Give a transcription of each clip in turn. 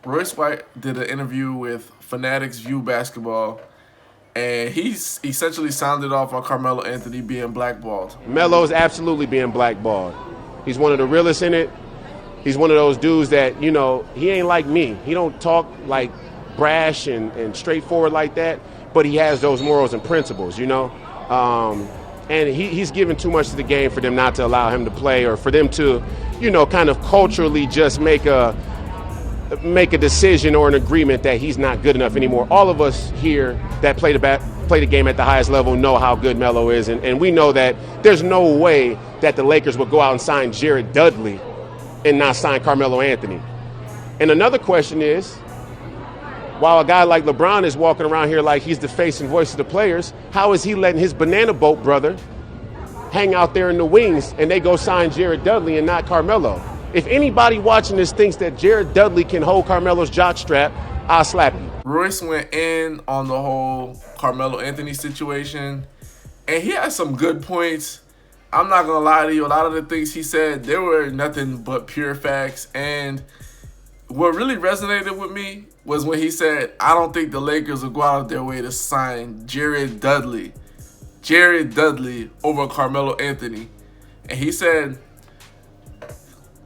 Royce White did an interview with Fanatics View Basketball, and he's essentially sounded off on Carmelo Anthony being blackballed. Melo's absolutely being blackballed. He's one of the realest in it. He's one of those dudes that, he ain't like me. He don't talk like brash and straightforward like that, but he has those morals and principles, and he's given too much to the game for them not to allow him to play, or for them to, kind of culturally just make a decision or an agreement that he's not good enough anymore. All of us here that play the game at the highest level know how good Melo is, and we know that there's no way that the Lakers would go out and sign Jared Dudley and not sign Carmelo Anthony. And another question is, while a guy like LeBron is walking around here like he's the face and voice of the players, how is he letting his banana boat brother hang out there in the wings and they go sign Jared Dudley and not Carmelo? If anybody watching this thinks that Jared Dudley can hold Carmelo's jockstrap, I'll slap you. Royce went in on the whole Carmelo Anthony situation, and he had some good points. I'm not going to lie to you. A lot of the things he said, they were nothing but pure facts. And what really resonated with me was when he said, I don't think the Lakers will go out of their way to sign Jared Dudley over Carmelo Anthony. And he said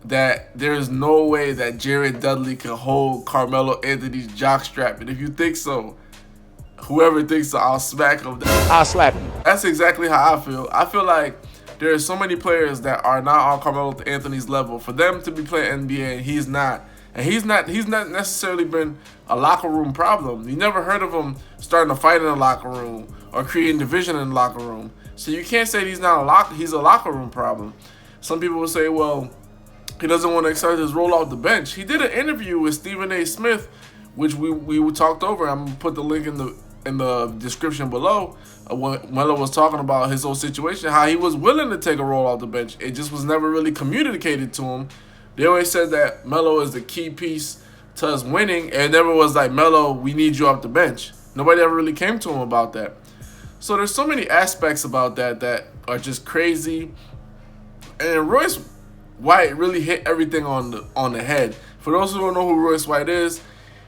that there's no way that Jared Dudley can hold Carmelo Anthony's jockstrap. And if you think so, whoever thinks so, I'll smack him. I'll slap you. That's exactly how I feel. I feel like there are so many players that are not on Carmelo Anthony's level. For them to be playing NBA and he's not. And he's not necessarily been a locker room problem. You never heard of him starting a fight in the locker room or creating division in the locker room. So you can't say he's a locker room problem. Some people will say, well, he doesn't want to accept his role off the bench. He did an interview with Stephen A. Smith, which we talked over. I'm gonna put the link in the description below. When Melo was talking about his whole situation, how he was willing to take a role off the bench. It just was never really communicated to him. They always said that Melo is the key piece to us winning, and it never was like, Melo, we need you off the bench. Nobody ever really came to him about that. So there's so many aspects about that are just crazy. And Royce White really hit everything on the head. For those who don't know who Royce White is,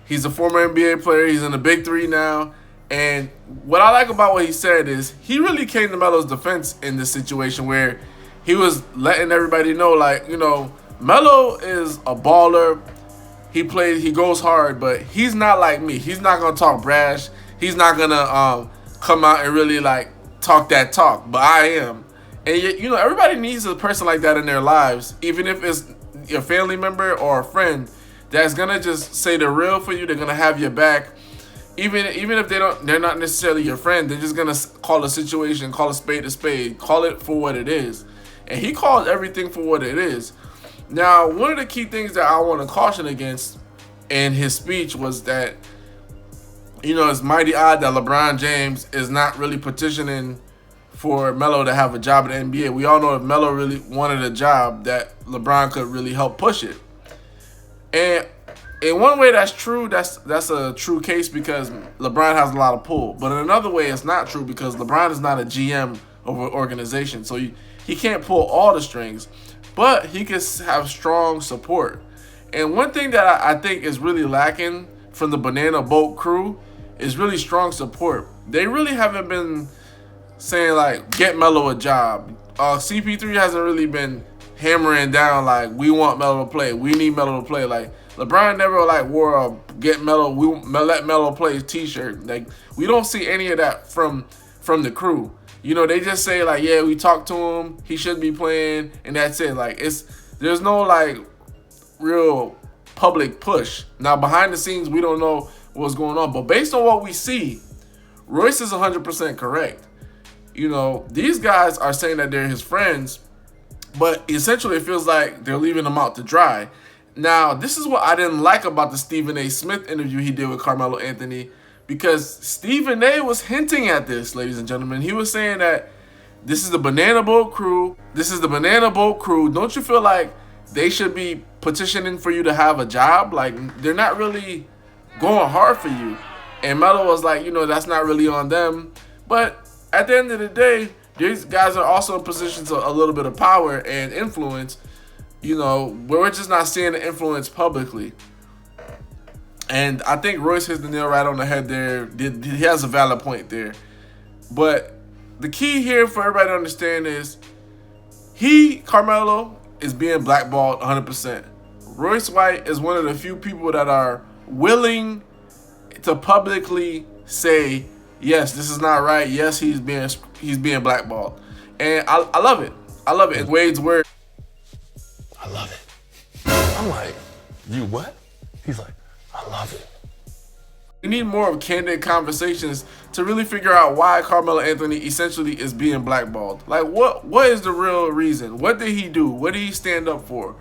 he's a former NBA player. He's in the Big Three now. And what I like about what he said is he really came to Melo's defense in this situation where he was letting everybody know, like, Melo is a baller. He goes hard, but he's not like me. He's not gonna talk brash. He's not gonna come out and really like talk that talk. But I am. And everybody needs a person like that in their lives, even if it's your family member or a friend that's gonna just say the real for you. They're gonna have your back. Even if they're not necessarily your friend, they're just gonna call a situation, call a spade, call it for what it is. And he called everything for what it is. Now, one of the key things that I want to caution against in his speech was that, it's mighty odd that LeBron James is not really petitioning for Melo to have a job in the NBA. We all know if Melo really wanted a job, that LeBron could really help push it. And in one way, that's true. That's a true case because LeBron has a lot of pull. But in another way, it's not true because LeBron is not a GM of an organization. So he can't pull all the strings. But he can have strong support. And one thing that I think is really lacking from the Banana Boat crew is really strong support. They really haven't been saying, like, get Melo a job. CP3 hasn't really been hammering down, like, we want Melo to play. We need Melo to play. Like, LeBron never, like, wore a get Melo, let Melo play t-shirt. Like, we don't see any of that from the crew. They just say, like, yeah, we talked to him, he should be playing, and that's it. Like, there's no, like, real public push. Now, behind the scenes, we don't know what's going on. But based on what we see, Royce is 100% correct. These guys are saying that they're his friends, but essentially it feels like they're leaving him out to dry. Now, this is what I didn't like about the Stephen A. Smith interview he did with Carmelo Anthony, because Stephen A. was hinting at this, ladies and gentlemen. He was saying that this is the Banana Boat crew. This is the Banana Boat crew. Don't you feel like they should be petitioning for you to have a job? Like, they're not really going hard for you. And Melo was like, that's not really on them. But at the end of the day, these guys are also in positions of a little bit of power and influence, where we're just not seeing the influence publicly. And I think Royce hits the nail right on the head there. He has a valid point there. But the key here for everybody to understand is Carmelo, is being blackballed 100%. Royce White is one of the few people that are willing to publicly say, yes, this is not right. Yes, he's being blackballed. And I love it. I love it. It's Wade's word. I love it. I'm like, you what? He's like, I love it. We need more of candid conversations to really figure out why Carmelo Anthony essentially is being blackballed. Like, what is the real reason? What did he do? What did he stand up for?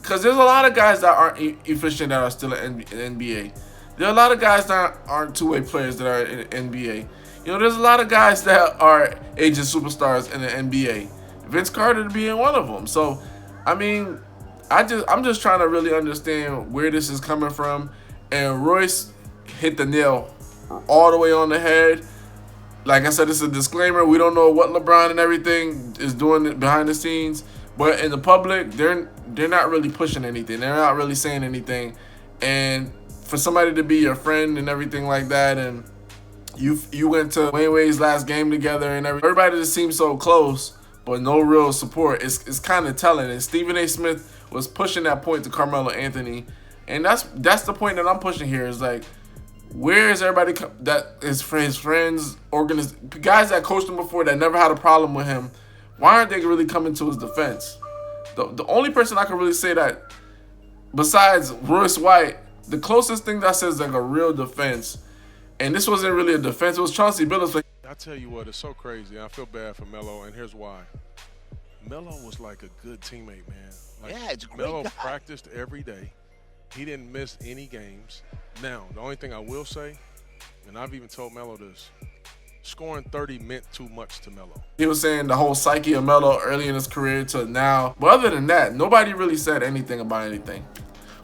Because there's a lot of guys that aren't efficient that are still in the NBA. There are a lot of guys that aren't two-way players that are in the NBA. You know, there's a lot of guys that are agent superstars in the NBA. Vince Carter being one of them. So, I mean, I'm just trying to really understand where this is coming from. And Royce hit the nail all the way on the head. Like I said, it's a disclaimer. We don't know what LeBron and everything is doing behind the scenes. But in the public, they're not really pushing anything. They're not really saying anything. And for somebody to be your friend and everything like that, and you went to Wayne Wade's last game together, and everybody just seems so close, but no real support. It's kind of telling. And Stephen A. Smith was pushing that point to Carmelo Anthony, and that's the point that I'm pushing here. Is like, where is everybody that is for his friends, guys that coached him before that never had a problem with him? Why aren't they really coming to his defense? The only person I can really say that, besides Royce White, the closest thing that says like a real defense, and this wasn't really a defense, it was Chauncey Billups. I tell you what, it's so crazy. I feel bad for Melo, and here's why. Melo was like a good teammate, man. Like, yeah, it's a great Melo guy. practiced every day. He didn't miss any games. Now, the only thing I will say, and I've even told Melo this, scoring 30 meant too much to Melo. He was saying the whole psyche of Melo early in his career to now. But other than that, nobody really said anything about anything.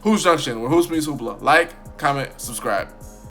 Hoops Junction, where Hoops meets Hoopla. Like, comment, subscribe.